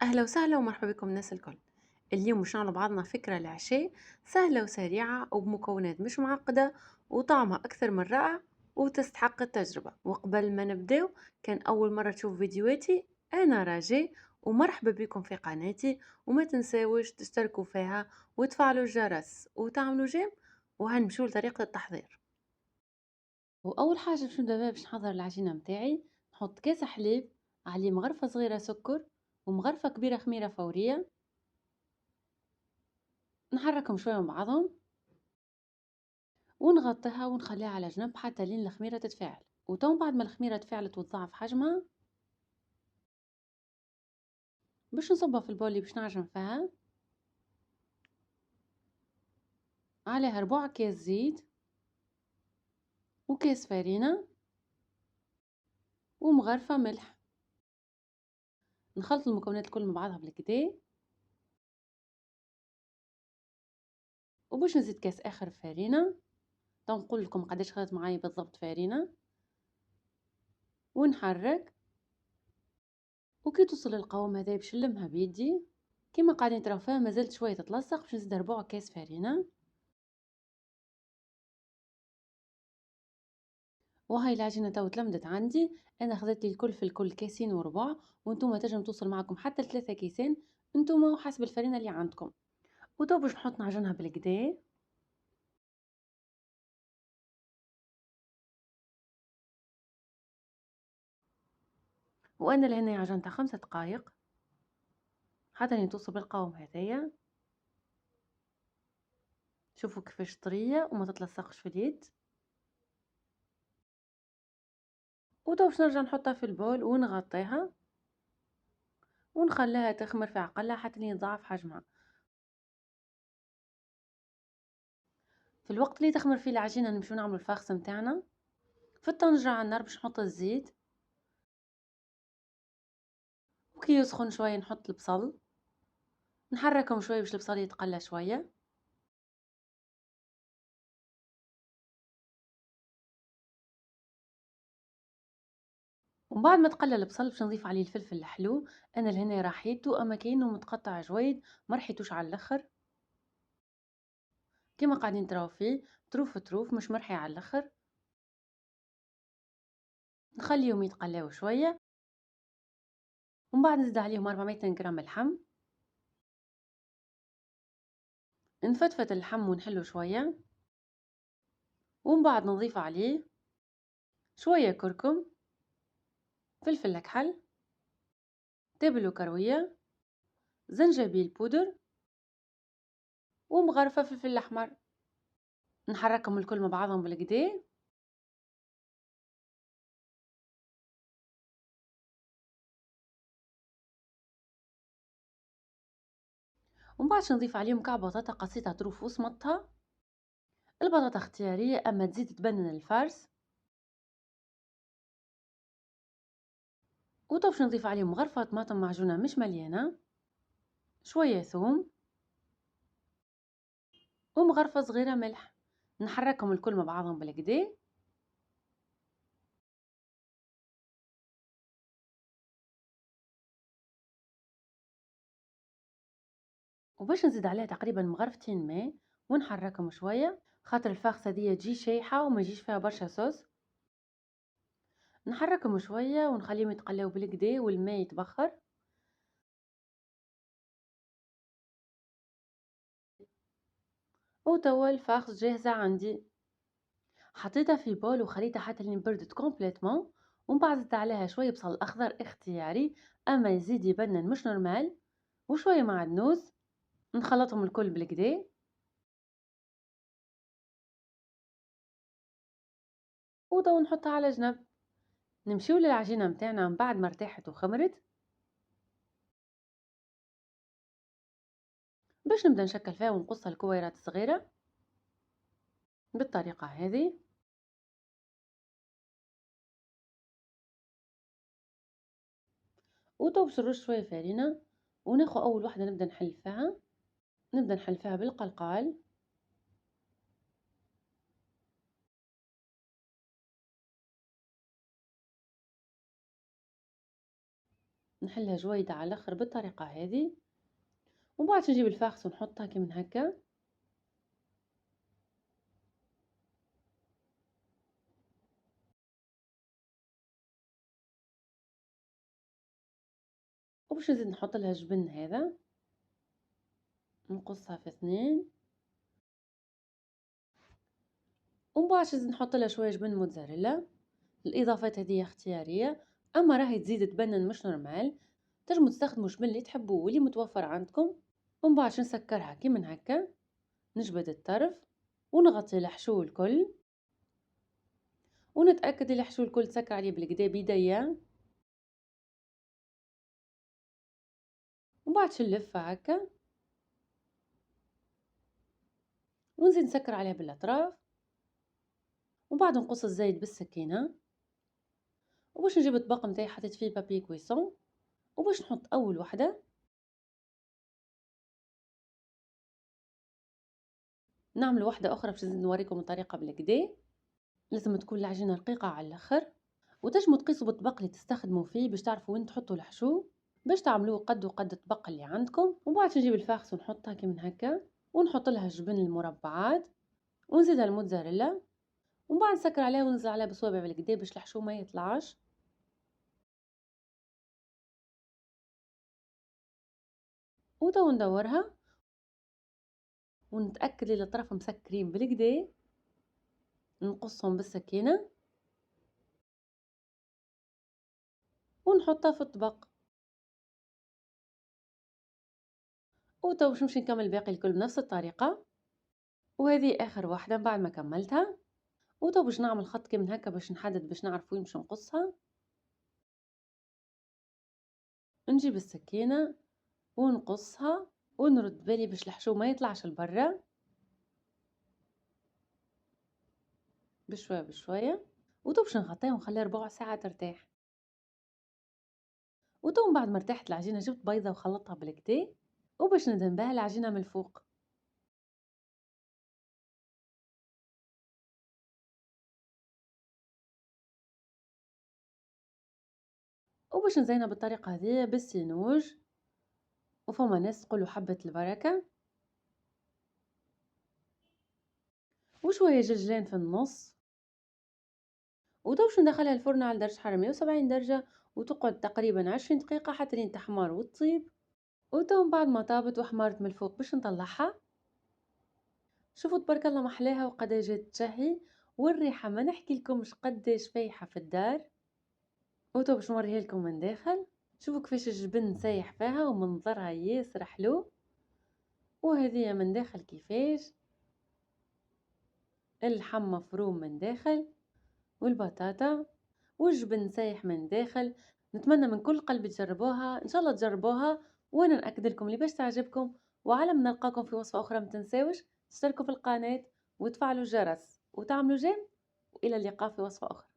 أهلا وسهلا ومرحبا بكم الناس الكل. اليوم مش نعمل بعضنا فكرة العشاء سهلة وسريعة وبمكونات مش معقدة وطعمها أكثر من رائع وتستحق التجربة. وقبل ما نبداو، كان أول مرة تشوف فيديوهاتي أنا راجي ومرحبا بكم في قناتي، وما تنساوش تشتركوا فيها وتفعلوا الجرس وتعملوا جيم. وهنمشوا لطريقة التحضير. وأول حاجة باش نبدا بها باش نحضر العجينة متاعي. نحط كاس حليب، عليه مغرفة صغيرة سكر ومغرفة كبيرة خميرة فورية، نحركهم شوية مع بعضهم ونغطيها ونخليها على جنب حتى لين الخميرة تتفاعل. وتو بعد ما الخميرة تفاعلت وتضاعف حجمها، باش نصبها في البول اللي باش نعجن فيها، عليها ربع كاس زيت وكاس فرينة ومغرفة ملح. نخلط المكونات الكل مع بعضها بالكدا، وباش نزيد كاس اخر فرينة. تو نقول لكم قداش خدت معايا بالضبط فرينة، ونحرك. وكي توصل للقوام هذا باش نلمها بيدي كيما قاعدين تراو فيها، مازالت شويه تتلصق، باش نزيد ربع كاس فرينه. وهاي العجينه تو تلمدت عندي. انا خذت لي الكل في الكل كاسين وربع، وانتم تنجم توصل معكم حتى ل3 كيسان، انتم وحسب الفرينه اللي عندكم. وتو باش نحط نعجنها بالكدا. وانا لهنا عجنتها 5 دقائق حتى توصل بالقوام هذايا. شوفوا كيفاش طريه وما تتلصقش في اليد. وتو باش نرجع نحطها في البول ونغطيها ونخليها تخمر في عقلها حتى يضاعف حجمها. في الوقت اللي تخمر فيه العجينه نمشيو نعملوا الفاخس نتاعنا. في الطنجره على النار باش نحط الزيت، وكي يسخن شويه نحط البصل، نحركهم شويه باش البصل يتقلى شويه. ومن بعد ما تقلى البصل باش نضيف عليه الفلفل الحلو. انا لهنا راحيته، اما كاينه متقطع جويد ما رحيتوش على الاخر كيما قاعدين تراو فيه، طروف طروف مش مرحي على الاخر. نخليهم يتقلاو شويه، ومن بعد نزيد عليهم 400 غرام لحم. نفتفت اللحم ونحلو شويه، ومن بعد نضيف عليه شويه كركم، فلفل كحل، تابل وكرويه، زنجبيل بودر، ومغرفه فلفل احمر. نحركهم الكل مع بعضهم بالكدا. ومن بعد نضيف عليهم كعب بطاطا قصيتها طروف وسمطها. البطاطا اختياريه، اما تزيد تبنن الفرز. وطبش نضيف عليهم غرفه طماطم معجونه مش مليانه، شويه ثوم، ومغرفه صغيره ملح. نحركهم الكل مع بعضهم بالكدا. وباش نزيد عليها تقريبا مغرفتين ماء ونحركهم شويه، خاطر الفاخسه دي تجي شايحه وما يجيش فيها برشا صوص. نحركهم شويه ونخليهم يتقلاو بالكدا والماء يتبخر. وتوا الفاخس جاهزه عندي. حطيتها في بول وخليتها حتى لين بردت كومبليتمون. ومن بعد زدت عليها شويه بصل اخضر اختياري، اما يزيد يبنن مش نورمال، وشويه معدنوس. نخلطهم الكل بالكدا. وضو نحطها على جنب. نمشيو للعجينه متاعنا من بعد ما ارتاحت وخمرت، باش نبدا نشكل فيها ونقصها الكويرات الصغيره بالطريقه هذه. وضو باش نرش شويه فرينه، وناخذ اول واحده نبدا نحل فيها. نبدا نحل فيها بالقلقال. نحلها جويدة على الآخر بالطريقة هذه، ومن بعد نجيب الفاخس ونحطها كي من هكا. وباش نزيد نحط لها الجبن هذا، نقصها في 2، ومن بعد نزيد نحط لها شوية جبن موتزاريلا. الإضافات هذه اختيارية، أما راهي تزيد تبنن مش نورمال. تنجموا تستخدموا الجبن اللي تحبوه واللي متوفر عندكم. ومن بعد نسكرها كي من هكا، نجبد الطرف ونغطي الحشو الكل، ونتأكد الحشو الكل تسكر عليه بالكدا بيديا. ومن بعد نلفها هكا، ونزيد نسكر عليها بالأطراف، ومن بعد نقص الزيت بالسكينة. وباش نجيب الطبق متاعي حطيت فيه بابي كويسون، وباش نحط أول وحدة. نعمل واحدة أخرى باش نزيد نوريكم الطريقة بالكدا. لازم تكون العجينة رقيقة على الآخر، وتنجموا تقيسوا بالطبق اللي تستخدموا فيه باش تعرفوا وين تحطوا الحشو، باش تعملوه قد وقد الطبق اللي عندكم. ومن بعد نجيب الفاخس ونحطها كي من هكا، ونحط لها الجبن المربعات، ونزيدها الموتزاريلا، ومن بعد نسكر عليها وننزل عليها بصوابع بالكدا باش الحشو ما يطلعش. وتو ندورها ونتأكد اللي الأطراف مسكرين بالكدا، نقصهم بالسكينة ونحطها في الطبق. وتو باش نمشي نكمل الباقي الكل بنفس الطريقة. وهذه آخر واحدة بعد ما كملتها. وتو باش نعمل خط كي من هكا باش نحدد باش نعرف وين باش نقصها. نجيب السكينة ونقصها، ونرد بالي باش الحشو ما يطلعش لبرا، بشوية بشوية. وتو باش نغطيها ونخليها ربع ساعة ترتاح. وتو من بعد ما ارتاحت العجينة جبت بيضة وخلطتها بالكدا، وباش ندهن بها العجينة من الفوق. وباش نزينها بالطريقة هذه بالسينوج، وفما ناس تقولوا حبة البركة، وشوية جلجلان في النص. وتو باش ندخلها الفرن على درجة حرارة 170 درجة، وتقعد تقريبا 20 دقيقة حتى لين تحمر وتطيب. وتو من بعد ما طابت وحمرت من الفوق باش نطلعها. شوفوا تبارك الله محلاها وقداش جات تشهي، والريحة ما نحكي لكمش قداش فايحة في الدار. وتو باش نوريها لكم من داخل. شوفوا كيفاش الجبن سايح فيها ومنظرها ياسر حلو. وهذه من داخل كيفاش اللحم مفروم من داخل، والبطاطا والجبن سايح من داخل. نتمنى من كل قلبي تجربوها، ان شاء الله تجربوها، وانا ناكد لكم اللي باش تعجبكم. وعلى ما نلقاكم في وصفه اخرى ما تنساوش تشتركوا في القناه وتفعلوا الجرس وتعملوا جيم، والى اللقاء في وصفه اخرى.